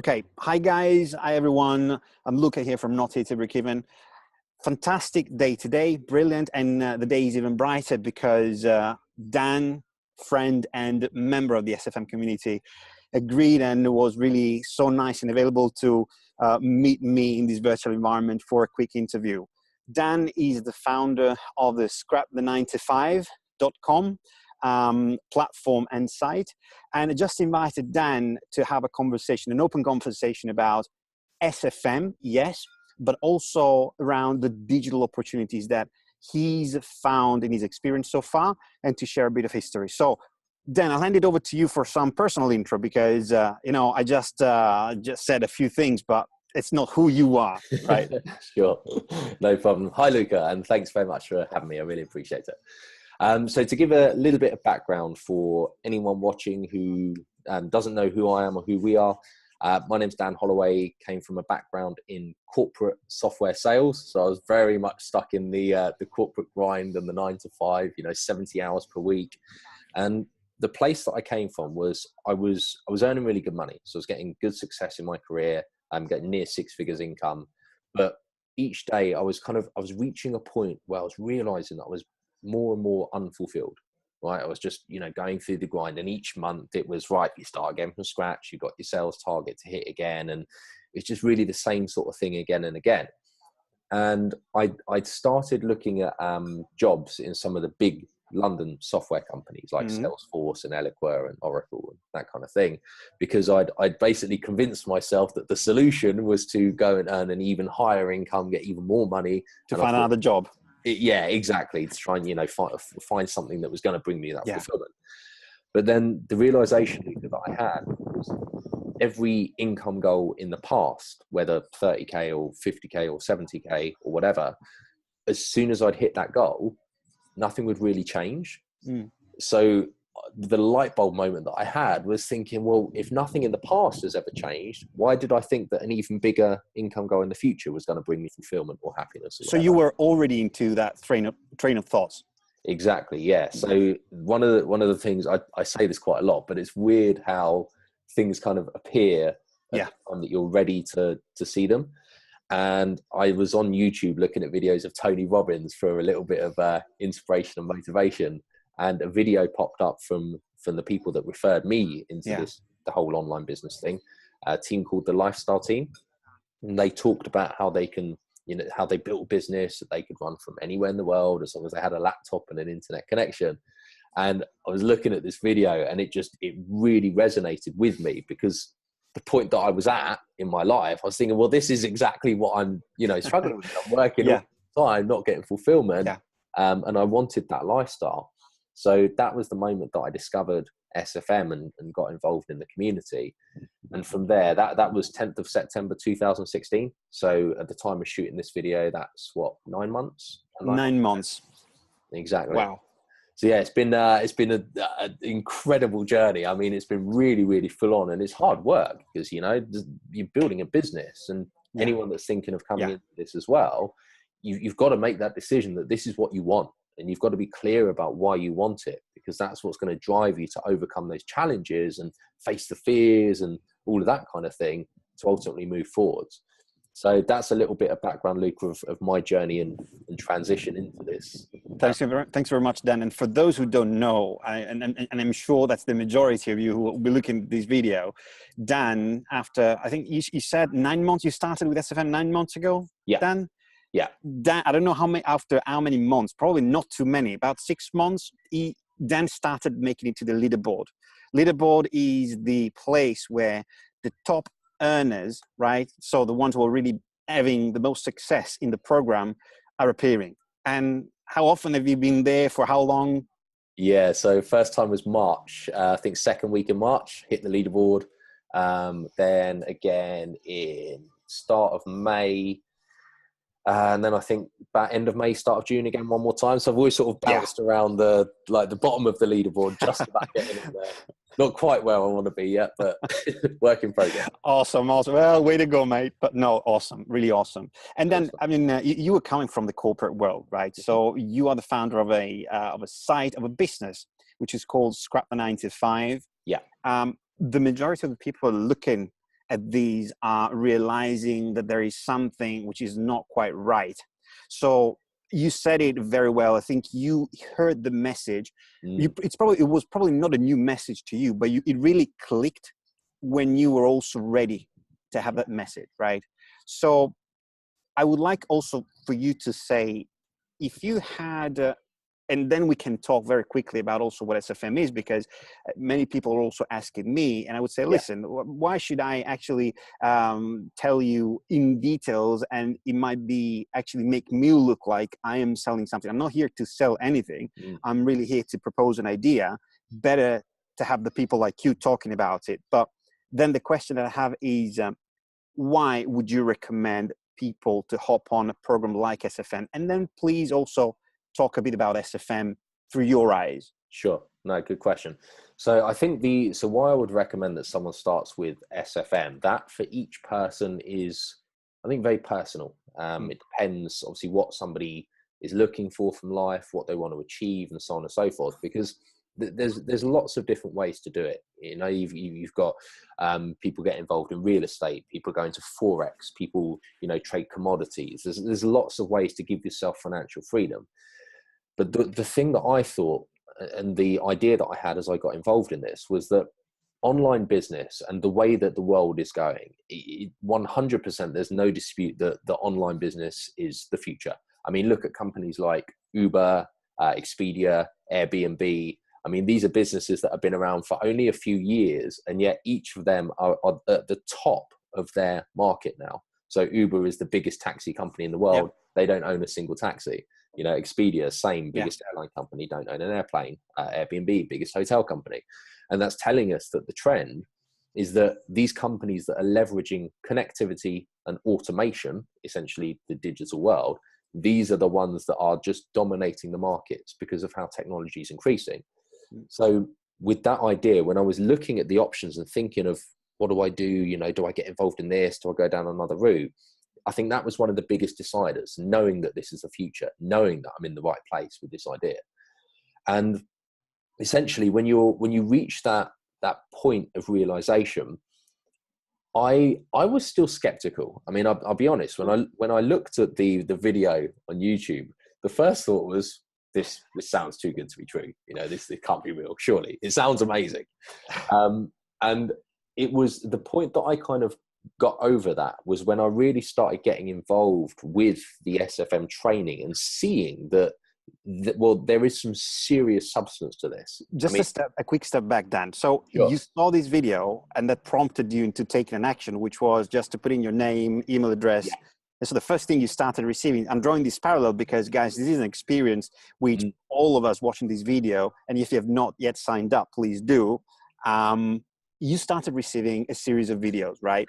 Okay. Hi, guys. Hi, everyone. I'm Luca here from Not Here to Break Even. Fantastic day today. Brilliant. And the day is even brighter because Dan, friend and member of the SFM community, agreed and was really so nice and available to meet me in this virtual environment for a quick interview. Dan is the founder of the scrapthe9to5.com platform and site. And I just invited Dan to have a conversation, an open conversation about SFM, yes, but also around the digital opportunities that he's found in his experience so far, and to share a bit of history. So, Dan, I'll hand it over to you for some personal intro because, I just said a few things, but it's not who you are, right? Sure, no problem. Hi, Luca, and thanks very much for having me. I really appreciate it. So to give a little bit of background for anyone watching who doesn't know who I am or who we are, my name's Dan Holloway, came from a background in corporate software sales. So I was very much stuck in the corporate grind and the 9 to 5, 70 hours per week. And the place that I came from was I was earning really good money. So I was getting good success in my career. I'm getting near 6 figures income. But each day I was reaching a point where I was realizing that I was more and more unfulfilled, right? I was just, going through the grind, and each month it was right. You start again from scratch. You got your sales target to hit again. And it's just really the same sort of thing again and again. And I'd started looking at jobs in some of the big London software companies like Salesforce and Eloqua and Oracle and that kind of thing, because I'd basically convinced myself that the solution was to go and earn an even higher income, get even more money. To find another job. Yeah, exactly. To try and, find something that was going to bring me that fulfillment. But then the realization that I had was every income goal in the past, whether 30K or 50K or 70K or whatever, as soon as I'd hit that goal, nothing would really change. So the light bulb moment that I had was thinking, well, if nothing in the past has ever changed, why did I think that an even bigger income goal in the future was going to bring me fulfillment or happiness? Or so you were already into that train of thoughts. Exactly. Yeah. So one of the things I say this quite a lot, but it's weird how things kind of appear at the time that you're ready to see them. And I was on YouTube looking at videos of Tony Robbins for a little bit of inspiration and motivation. And a video popped up from the people that referred me into the whole online business thing, a team called the Lifestyle Team. And they talked about how they can, how they built a business that they could run from anywhere in the world as long as they had a laptop and an internet connection. And I was looking at this video and it really resonated with me, because the point that I was at in my life, I was thinking, well, this is exactly what I'm, struggling with. I'm working all the time, not getting fulfillment. And I wanted that lifestyle. So that was the moment that I discovered SFM and got involved in the community. And from there, that was 10th of September 2016. So at the time of shooting this video, that's what, 9 months? 9 months. Exactly. Wow. So yeah, it's been an incredible journey. I mean, it's been really, really full on, and it's hard work because, you're building a business, and anyone that's thinking of coming into this as well, you've got to make that decision that this is what you want. And you've got to be clear about why you want it, because that's what's going to drive you to overcome those challenges and face the fears and all of that kind of thing to ultimately move forwards. So that's a little bit of background, Luca, of my journey and transition into this. Thanks very much, Dan. And for those who don't know, and I'm sure that's the majority of you who will be looking at this video, Dan, after, I think you said 9 months, you started with SFM 9 months ago, Dan? Yeah. Dan, I don't know after how many months, probably not too many, about 6 months, Dan started making it to the leaderboard. Leaderboard is the place where the top earners, right? So the ones who are really having the most success in the program are appearing. And how often have you been there? For how long? Yeah, so first time was March. I think second week in March, hit the leaderboard. Then again in start of May. And then I think about end of May, start of June again, one more time. So I've always sort of bounced around the bottom of the leaderboard, just about getting in there. Not quite where I want to be yet, but work in progress. Awesome. Well, way to go, mate. But no, awesome. Really awesome. And then, I mean, you were coming from the corporate world, right? So you are the founder of a site, of a business, which is called Scrap the 9 to 5. Yeah. The majority of the people are looking at these are realizing that there is something which is not quite right. So you said it very well. I think you heard the message. It was probably not a new message to you, but it really clicked when you were also ready to have that message, right? So I would like also for you to say, if you had, and then we can talk very quickly about also what SFM is, because many people are also asking me, and I would say, listen, why should I actually tell you in details, and it might be actually make me look like I am selling something. I'm not here to sell anything. I'm really here to propose an idea. Better to have the people like you talking about it. But then the question that I have is, why would you recommend people to hop on a program like SFM? And then please also talk a bit about SFM through your eyes. Sure. No, good question. So I think why I would recommend that someone starts with SFM, that for each person is, I think, very personal. It depends obviously what somebody is looking for from life, what they want to achieve, and so on and so forth, because there's lots of different ways to do it. You know, you've got people get involved in real estate, people going to Forex, people, you know, trade commodities. There's lots of ways to give yourself financial freedom. But the thing that I thought, and the idea that I had as I got involved in this, was that online business and the way that the world is going, 100%, there's no dispute that the online business is the future. I mean, look at companies like Uber, Expedia, Airbnb. I mean, these are businesses that have been around for only a few years, and yet each of them are at the top of their market now. So Uber is the biggest taxi company in the world. They don't own a single taxi. You know, Expedia, same, biggest airline company, don't own an airplane. Airbnb, biggest hotel company. And that's telling us that the trend is that these companies that are leveraging connectivity and automation, essentially the digital world, these are the ones that are just dominating the markets because of how technology is increasing. So with that idea, when I was looking at the options and thinking of what do I do, you know, do I get involved in this? Do I go down another route? I think that was one of the biggest deciders, knowing that this is the future, knowing that I'm in the right place with this idea. And essentially, when you reach that point of realization, I was still skeptical. I mean, I'll be honest. When I looked at the video on YouTube, the first thought was, this sounds too good to be true. You know, this can't be real. Surely it sounds amazing. And it was the point that I kind of got over that was when I really started getting involved with the SFM training and seeing that well, there is some serious substance to this. Just a quick step back, Dan. So you saw this video and that prompted you into taking an action, which was just to put in your name, email address. And so the first thing you started receiving, I'm drawing this parallel because, guys, this is an experience which all of us watching this video, and if you have not yet signed up, please do. You started receiving a series of videos, right?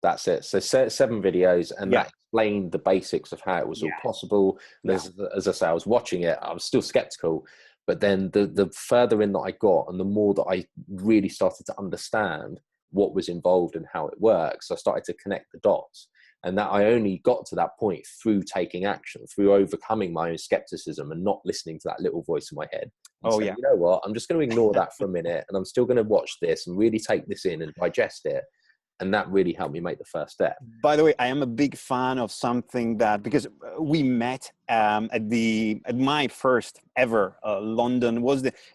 That's it. So 7 videos, and that explained the basics of how it was all possible. And as I say, I was watching it, I was still skeptical, but then the further in that I got and the more that I really started to understand what was involved and how it works, I started to connect the dots. And that I only got to that point through taking action, through overcoming my own skepticism and not listening to that little voice in my head. You know what? I'm just going to ignore that for a minute, and I'm still going to watch this and really take this in and digest it. And that really helped me make the first step. By the way, I am a big fan of something that, because we met at my first ever London,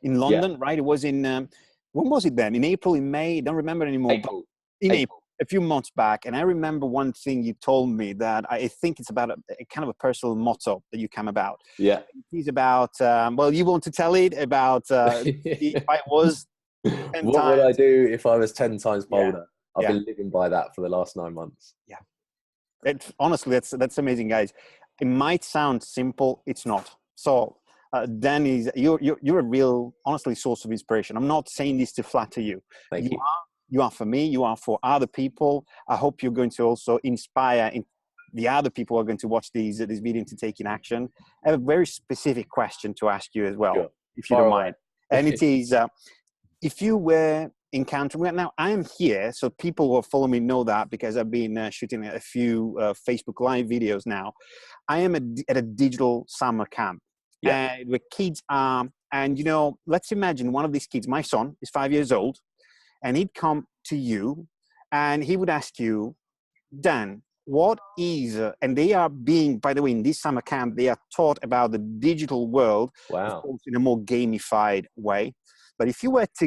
in London, right? It was in, when was it then? In April, in May? I don't remember anymore. April. April, a few months back. And I remember one thing you told me that I think it's about a kind of a personal motto that you come about. Yeah. It's about, well, you want to tell it about if I was 10 what times. would I do if I was 10 times bolder? I've been living by that for the last 9 months. Yeah. Honestly, that's amazing, guys. It might sound simple. It's not. So Dan, you're a real, honestly, source of inspiration. I'm not saying this to flatter you. Thank you. You are for me. You are for other people. I hope you're going to also inspire the other people who are going to watch this video to take in action. I have a very specific question to ask you as well, if you don't mind. And it is, if you were encountering, now I am here, so people who follow me know that because I've been shooting a few Facebook Live videos now. I am at a digital summer camp where kids are, and you know, let's imagine one of these kids, my son is 5 years old, and he'd come to you and he would ask you, Dan, what is, and they are being, by the way, in this summer camp, they are taught about the digital world, of Wow. course, in a more gamified way. But if you were to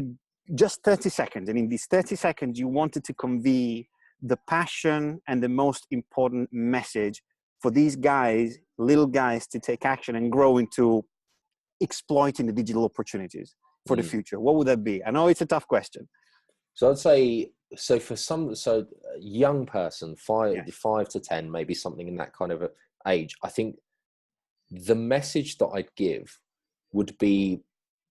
just 30 seconds, and in these 30 seconds, you wanted to convey the passion and the most important message for these guys, little guys, to take action and grow into exploiting the digital opportunities for the future, what would that be? I know it's a tough question. So I'd say, so for some, so a young person, Yeah. 5 to 10, maybe something in that kind of age, I think the message that I'd give would be,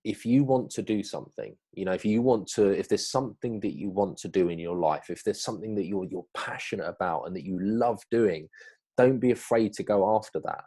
if you want to do something, you know, if there's something that you want to do in your life, if there's something that you're passionate about and that you love doing, don't be afraid to go after that.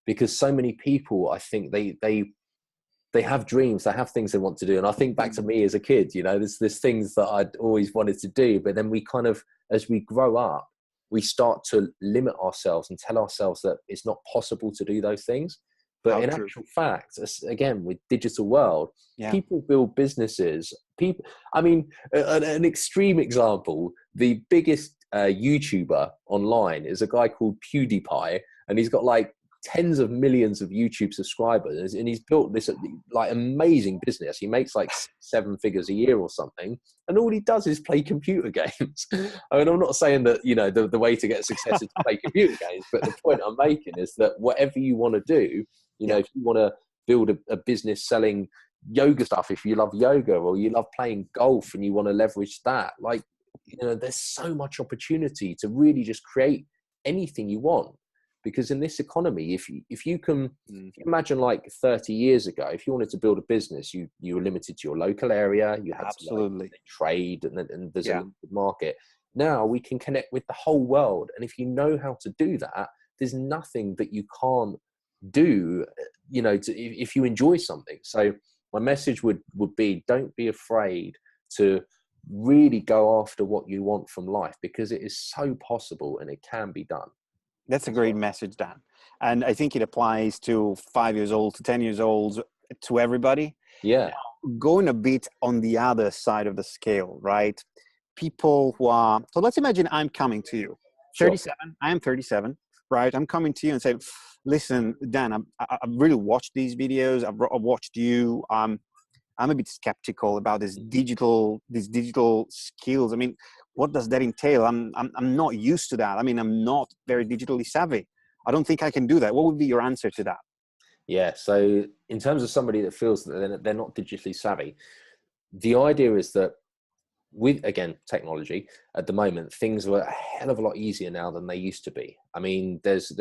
Because so many people, I think they have dreams, they have things they want to do. And I think back to me as a kid, you know, there's things that I'd always wanted to do, but then we kind of, as we grow up, we start to limit ourselves and tell ourselves that it's not possible to do those things. But How in true. actual fact, again, with digital world, Yeah. people build businesses. People, I mean, an extreme example, the biggest YouTuber online is a guy called PewDiePie, and he's got like tens of millions of YouTube subscribers, and he's built this like amazing business. He makes like 7 figures a year or something, and all he does is play computer games. I mean, I'm not saying that, you know, the way to get success is to play computer games, but the point I'm making is that whatever you want to do, you know, if you want to build a business selling yoga stuff, if you love yoga, or you love playing golf and you want to leverage that, like, you know, there's so much opportunity to really just create anything you want. Because in this economy, if you can imagine, like 30 years ago, if you wanted to build a business, you were limited to your local area. You had Absolutely. to trade, and there's a limited market. Now we can connect with the whole world, and if you know how to do that, there's nothing that you can't do. You know, if you enjoy something. So my message would be: don't be afraid to really go after what you want from life, because it is so possible and it can be done. That's a great message, Dan. And I think it applies to 5 years old, to 10 years old, to everybody. Yeah. Going a bit on the other side of the scale, right? People who are, so let's imagine I'm coming to you, Sure. 37, I am 37, right? I'm coming to you and say, listen, Dan, I've really watched these videos. I've watched you. I'm a bit skeptical about these digital skills. I mean, what does that entail? I'm not used to that. I mean, I'm not very digitally savvy. I don't think I can do that. What would be your answer to that? Yeah. So in terms of somebody that feels that they're not digitally savvy, the idea is that with, again, technology at the moment, things are a hell of a lot easier now than they used to be. I mean, there's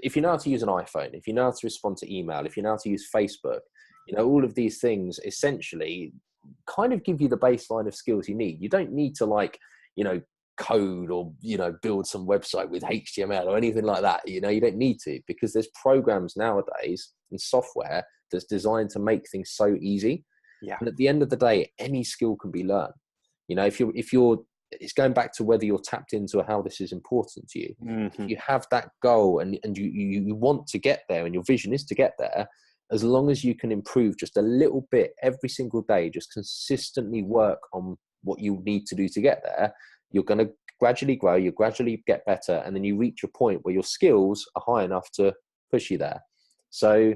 if you know how to use an iPhone, if you know how to respond to email, if you know how to use Facebook, you know, all of these things essentially kind of give you the baseline of skills you need. You don't need to, like, you know, code or, you know, build some website with HTML or anything like that. You know, you don't need to, because there's programs nowadays and software that's designed to make things so easy. Yeah. And at the end of the day, any skill can be learned. You know, if you're, it's going back to whether you're tapped into how this is important to you. Mm-hmm. If you have that goal and you want to get there, and your vision is to get there, as long as you can improve just a little bit every single day, just consistently work on what you need to do to get there, you're going to gradually grow, you gradually get better, and then you reach a point where your skills are high enough to push you there. So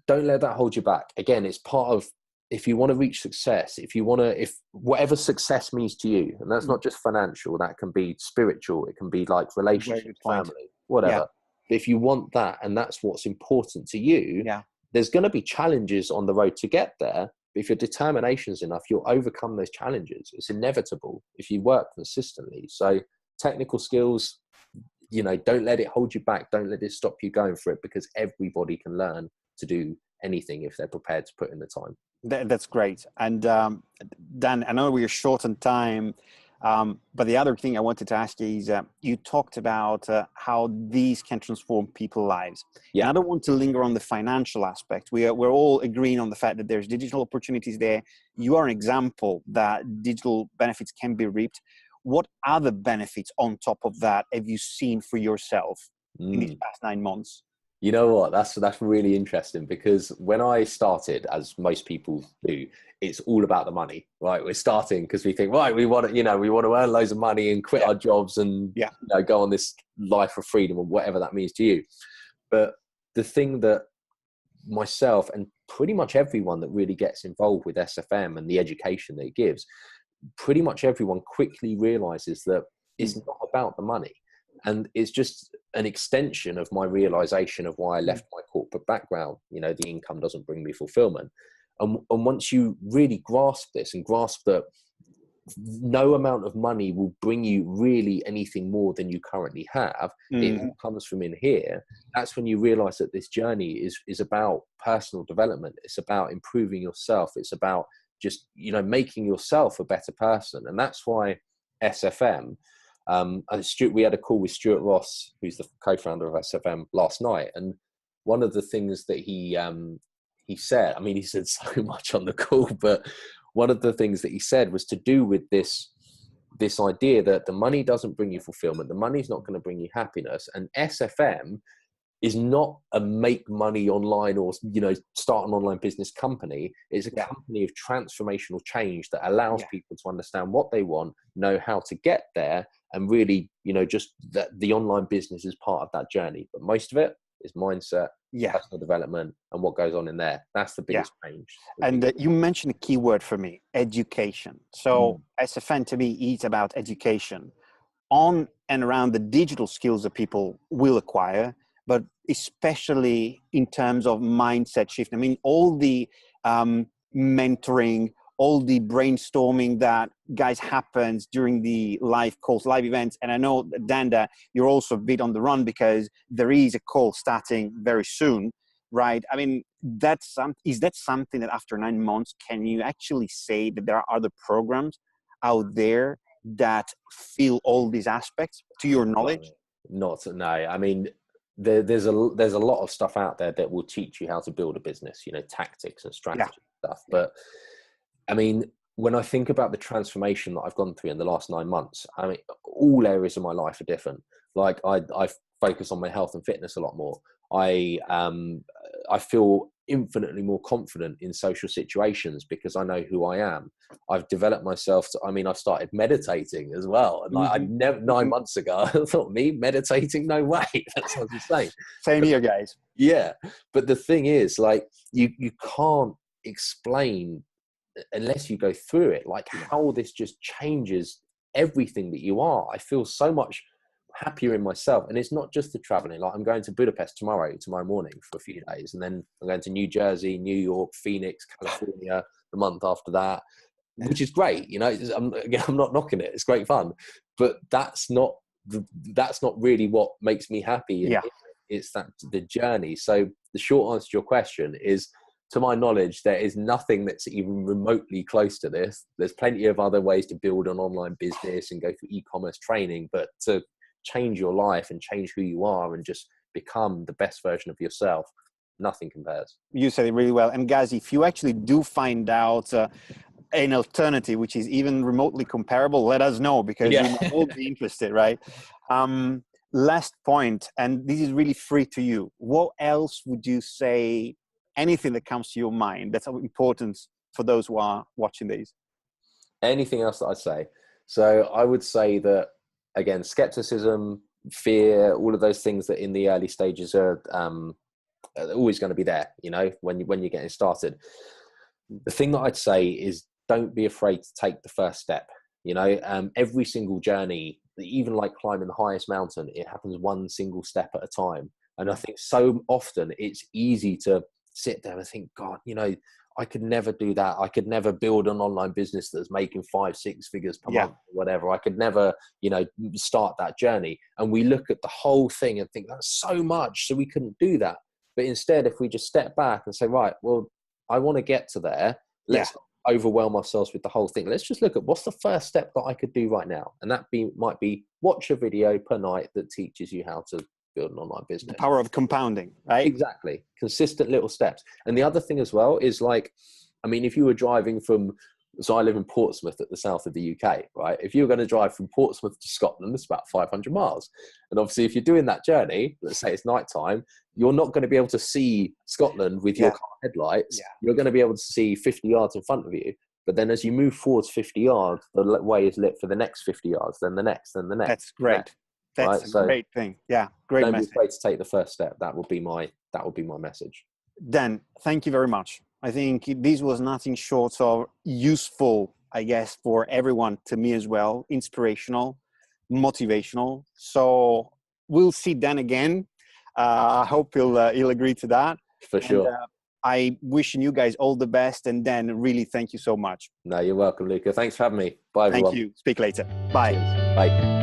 don't let that hold you back. Again, it's part of, if you want to reach success, if whatever success means to you, and that's not just financial, that can be spiritual, it can be like relationship, family, whatever. Yeah. But if you want that, and that's what's important to you, there's going to be challenges on the road to get there. But if your determination's enough, you'll overcome those challenges. It's inevitable if you work consistently. So technical skills, you know, don't let it hold you back. Don't let it stop you going for it, because everybody can learn to do anything if they're prepared to put in the time. That's great. And Dan, I know we're short on time, but the other thing I wanted to ask you is you talked about how these can transform people's lives. Yeah. And I don't want to linger on the financial aspect. We're all agreeing on the fact that there's digital opportunities there. You are an example that digital benefits can be reaped. What other benefits on top of that have you seen for yourself in these past 9 months? You know what? That's really interesting, because when I started, as most people do, it's all about the money, right? We're starting because we think, right, we want to, we want to earn loads of money and quit our jobs and go on this life of freedom, or whatever that means to you. But the thing that myself and pretty much everyone that really gets involved with SFM and the education that it gives, pretty much everyone quickly realizes that it's not about the money. And it's just an extension of my realization of why I left my corporate background. The income doesn't bring me fulfillment. And once you really grasp this and grasp that no amount of money will bring you really anything more than you currently have, it all comes from in here. That's when you realize that this journey is about personal development. It's about improving yourself. It's about just, making yourself a better person. And that's why SFM, we had a call with Stuart Ross, who's the co-founder of SFM, last night. And one of the things that he said, he said so much on the call, but one of the things that he said was to do with this idea that the money doesn't bring you fulfillment. The money's not going to bring you happiness. And SFM is not a make money online or, start an online business company. It's a company of transformational change that allows people to understand what they want, know how to get there, and really, just that the online business is part of that journey. But most of it is mindset, personal development, and what goes on in there. That's the biggest change. And you mentioned a key word for me, education. So SFN to me is about education on and around the digital skills that people will acquire, but especially in terms of mindset shift. All the mentoring, all the brainstorming that, guys, happens during the live calls, live events. And I know, Danda, you're also a bit on the run because there is a call starting very soon, right? Is that something that after 9 months, can you actually say that there are other programs out there that fill all these aspects to your knowledge? No. There's a lot of stuff out there that will teach you how to build a business, tactics and strategy stuff. But when I think about the transformation that I've gone through in the last 9 months, all areas of my life are different. Like I focus on my health and fitness a lot more. I feel infinitely more confident in social situations because I know who I am. I've developed myself. I've started meditating as well. And I never 9 months ago, I thought, me meditating? No way. That sounds insane. Same here, guys. Yeah. But the thing is, you can't explain unless you go through it, how this just changes everything that you are. I feel so much happier in myself. And it's not just the traveling. I'm going to Budapest tomorrow morning for a few days. And then I'm going to New Jersey, New York, Phoenix, California the month after that, which is great. I'm not knocking it. It's great fun, but that's not really what makes me happy. It's the journey. So the short answer to your question is, to my knowledge, there is nothing that's even remotely close to this. There's plenty of other ways to build an online business and go through e-commerce training, but to change your life and change who you are and just become the best version of yourself, nothing compares. You said it really well. And guys, if you actually do find out an alternative which is even remotely comparable, let us know, because we might all be interested, right? Last point, and this is really free to you. What else would you say? Anything that comes to your mind that's important for those who are watching these? Anything else that I'd say? So I would say that, again, skepticism, fear, all of those things that in the early stages are always going to be there, when you're getting started. The thing that I'd say is, don't be afraid to take the first step. Every single journey, even like climbing the highest mountain, it happens one single step at a time. And I think so often it's easy to sit there and think, God, I could never do that. I could never build an online business that's making 5-6 figures per month or whatever. I could never, start that journey. And we look at the whole thing and think that's so much, so we couldn't do that. But instead, if we just step back and say, right, well, I want to get to there. Let's not overwhelm ourselves with the whole thing. Let's just look at what's the first step that I could do right now. And that might be watch a video per night that teaches you how to build an online business. The power of compounding, right? Exactly. Consistent little steps. And the other thing as well is if you were driving from So I live in Portsmouth at the south of the UK, right? If you're going to drive from Portsmouth to Scotland, it's about 500 miles. And obviously if you're doing that journey, let's say it's nighttime, you're not going to be able to see Scotland with your car headlights. Yeah. You're going to be able to see 50 yards in front of you. But then as you move forwards 50 yards, the way is lit for the next 50 yards, then the next, then the next. That's great. That's a great thing. Yeah, great don't message. be afraid to take the first step. That would be my message. Dan, thank you very much. I think this was nothing short of useful, I guess, for everyone, to me as well, inspirational, motivational. So we'll see Dan again. I hope he'll agree to that. For sure. And, I wishing you guys all the best, and Dan, really thank you so much. No, you're welcome, Luca. Thanks for having me. Bye, everyone. Thank you. Speak later. Bye. Cheers. Bye.